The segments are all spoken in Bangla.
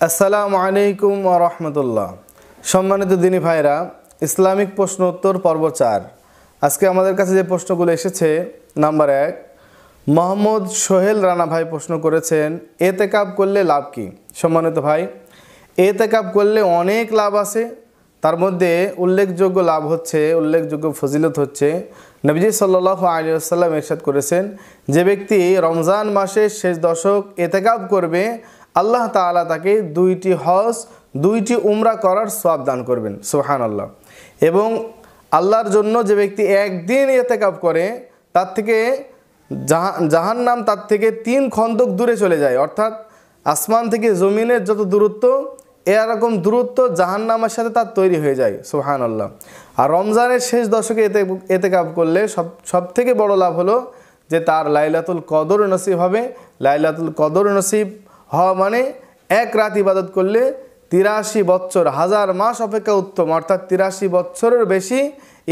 আসসালামু আলাইকুম ওয়া রাহমাতুল্লাহ। সম্মানিত দিনী ভাইরা, ইসলামিক প্রশ্ন উত্তর পর্ব 4। আজকে আমাদের কাছে যে প্রশ্নগুলো এসেছে, নাম্বার 1, মোহাম্মদ সোহেল রানা ভাই প্রশ্ন করেছেন, এতেকাব করলে লাভ কি? সম্মানিত ভাই, এতেকাব করলে অনেক লাভ আছে। তার মধ্যে উল্লেখযোগ্য লাভ হচ্ছে, উল্লেখযোগ্য ফজিলত হচ্ছে, নবীজি সাল্লাল্লাহু আলাইহি ওয়াসাল্লাম ইরশাদ করেছেন, যে ব্যক্তি রমজান মাসের শেষ দশক এতেকাব করবে, আল্লাহ তাআলা তাকে 2টি হজ 2টি উমরা করার সওয়াব দান করবেন। সুবহানাল্লাহ। এবং আল্লাহর জন্য যে ব্যক্তি একদিন এতেকাব করে, তার থেকে জাহান্নাম তার থেকে 3 খন্দক দূরে চলে যায়। অর্থাৎ আসমান থেকে জমিনের যত দূরত্ব, এরকম দূরত্ব জাহান্নামের সাথে তার তৈরি হয়ে যায়। সুবহানাল্লাহ। আর রমজানের শেষ দশকে এতেকাব করলে সব থেকে বড় লাভ হলো যে তার লাইলাতুল কদর নসিব হবে। লাইলাতুল কদর নসিব হওয়া মানে এক রাত ইবাদত করলে 83 বছর, 1000 মাস অপেক্ষা উত্তম। অর্থাৎ 83 বছরের বেশি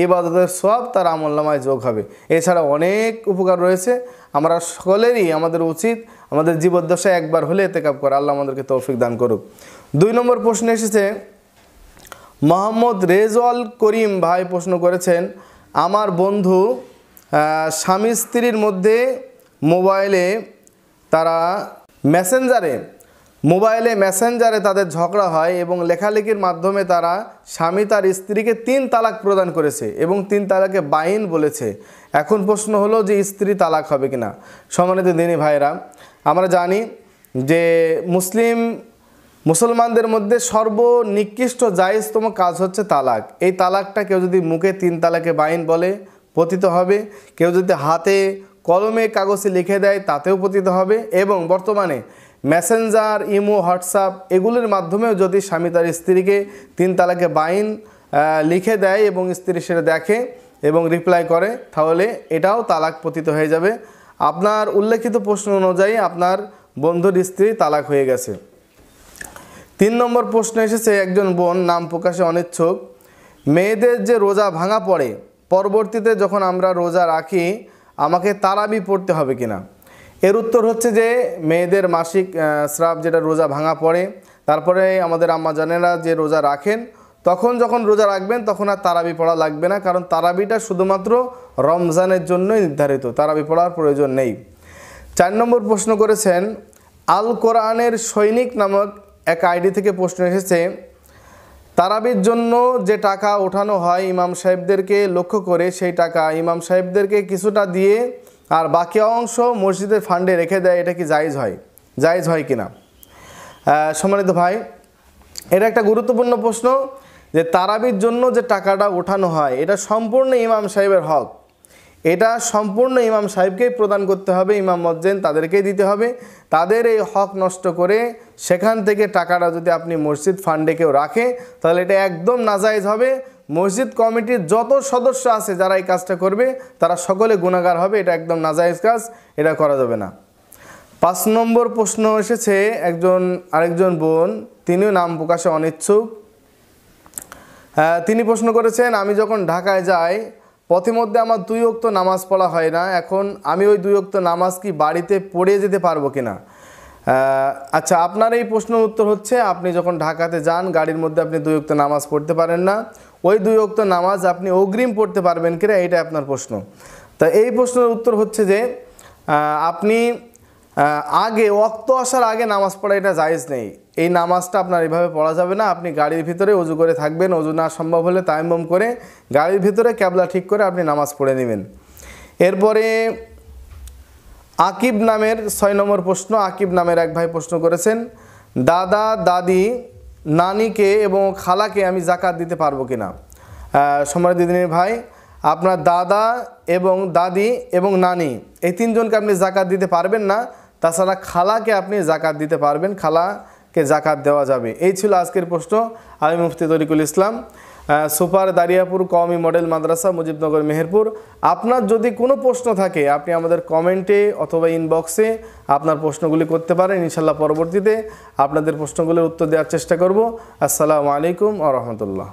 ইবাদতের সওয়াব তার আমলনামায় যোগ হবে। এছাড়া অনেক উপকার রয়েছে। আমরা সকলেরই আমাদের উচিত আমাদের জীবদ্দশায় একবার হলে এতেকাব করা। আল্লাহ আমাদেরকে তৌফিক দান করুক। 2 নম্বর প্রশ্ন এসেছে, মোহাম্মদ রেজওয়াল করিম ভাই প্রশ্ন করেছেন, আমার বন্ধু স্বামী স্ত্রীর মধ্যে মোবাইলে মেসেঞ্জারে তাদের ঝগড়া হয় এবং লেখালেখির মাধ্যমে তারা স্বামী তার স্ত্রীকে 3 তালাক প্রদান করেছে এবং 3 তালাকে বাইন বলেছে। এখন প্রশ্ন হলো যে স্ত্রী তালাক হবে কিনা। সম্মানিত দিনী ভাইরা, আমরা জানি যে মুসলমানদের মধ্যে সর্বনিকৃষ্ট জায়েজতম কাজ হচ্ছে তালাক। এই তালাকটা কেউ যদি মুখে 3 তালাকে বাইন বলে, পতিত হবে। কেউ যদি হাতে কলমে কাগজে লিখে দেয়, তাতেও পতিত হবে। এবং বর্তমানে মেসেঞ্জার, ইমো, হোয়াটসঅ্যাপ এগুলোর মাধ্যমেও যদি স্বামী তার স্ত্রীকে 3 তালাকে বাইন লিখে দেয় এবং স্ত্রী সেটা দেখে এবং রিপ্লাই করে, তাহলে এটাও তালাক পতিত হয়ে যাবে। আপনার উল্লেখিত প্রশ্ন অনুযায়ী আপনার বন্ধুর স্ত্রী তালাক হয়ে গেছে। 3 নম্বর প্রশ্ন এসেছে, একজন বোন নাম প্রকাশে অনিচ্ছুক, মেয়েদের যে রোজা ভাঙা পড়ে, পরবর্তীতে যখন আমরা রোজা রাখি আমাকে তারাবি পড়তে হবে কিনা? এর উত্তর হচ্ছে যে মেয়েদের মাসিক স্রাব যেটা রোজা ভাঙা পড়ে, তারপরে আমাদের আম্মা জানেরা যে রোজা রাখেন, যখন রোজা রাখবেন তখন আর তারাবি পড়া লাগবে না, কারণ তারাবিটা শুধুমাত্র রমজানের জন্যই নির্ধারিত, তারাবি পড়ার প্রয়োজন নেই। 4 নম্বর প্রশ্ন করেছেন, আল কোরআনের সৈনিক নামক এক আইডি থেকে প্রশ্ন এসেছে, তারাবির জন্য যে টাকা ওঠানো হয় ইমাম সাহেবদেরকে লক্ষ্য করে, সেই টাকা ইমাম সাহেবদেরকে কিছুটা দিয়ে আর বাকি অংশ মসজিদের ফান্ডে রেখে দেয়, এটা কি জায়েজ হয় কিনা? সম্মানিত ভাই, এটা একটা গুরুত্বপূর্ণ প্রশ্ন যে তারাবির জন্য যে টাকাটা ওঠানো হয় এটা সম্পূর্ণ ইমাম সাহেবের হক। এটা সম্পূর্ণ ইমাম সাহেবকেই প্রদান করতে হবে, ইমাম মুয়াজ্জিন তাদেরকেই দিতে হবে। তাদের এই হক নষ্ট করে সেখান থেকে টাকাটা যদি আপনি মসজিদ ফান্ডে কেউ রাখে, তাহলে এটা একদম নাজায়েজ হবে। মসজিদ কমিটির যত সদস্য আছে যারা এই কাজটা করবে তারা সকলে গুনাহগার হবে। এটা একদম নাজায়েজ কাজ, এটা করা যাবে না। 5 নম্বর প্রশ্ন এসেছে, আরেকজন বোন, তিনিও নাম প্রকাশে অনিচ্ছুক। তিনি প্রশ্ন করেছেন, আমি যখন ঢাকায় যাই পথিমধ্যে আমার 2 ওয়াক্ত নামাজ পড়া হয় না, এখন আমি ওই 2 ওয়াক্ত নামাজ কি বাড়িতে পড়ে যেতে পারবো কিনা? আচ্ছা, আপনার এই প্রশ্নের উত্তর হচ্ছে, আপনি যখন ঢাকাতে যান গাড়ির মধ্যে আপনি 2 ওয়াক্ত নামাজ পড়তে পারেন না, ওই 2 ওয়াক্ত নামাজ আপনি অগ্রিম পড়তে পারবেন কিনা, এটা আপনার প্রশ্ন। তা এই প্রশ্নের উত্তর হচ্ছে যে আপনি আগে ওয়াক্ত আসার আগে নামাজ পড়া এটা জায়েজ নেই। এই নামাজটা আপনার এইভাবে পড়া যাবে না। আপনি গাড়ির ভিতরে অজু করে থাকবেন, অজু না সম্ভব হলে তায়াম্মুম করে গাড়ির ভিতরে ক্যাবলা ঠিক করে আপনি নামাজ পড়ে নেবেন। এরপরে আকিব নামের 6 নম্বর প্রশ্ন, আকিব নামের এক ভাই প্রশ্ন করেছেন, দাদা দাদি নানিকে এবং খালাকে আমি যাকাত দিতে পারবো কিনা? সম্মানিত দিনী ভাই, আপনার দাদা এবং দাদি এবং নানি এই 3 জনকে আপনি যাকাত দিতে পারবেন না। তাছাড়া খালাকে আপনি যাকাত দিতে পারবেন, খালাকে যাকাত দেওয়া যাবে। এই ছিল আজকের প্রশ্ন। আমি মুফতি তরিকুল ইসলাম, সুপার দারিয়াপুর কওমি মডেল মাদ্রাসা, মুজিবনগর, মেহেরপুর। আপনার যদি কোনো প্রশ্ন থাকে আপনি আমাদের কমেন্টে অথবা ইনবক্সে আপনার প্রশ্নগুলি করতে পারেন। ইনশাল্লাহ পরবর্তীতে আপনাদের প্রশ্নগুলির উত্তর দেওয়ার চেষ্টা করব। আসসালামু আলাইকুম ওয়া রাহমাতুল্লাহ।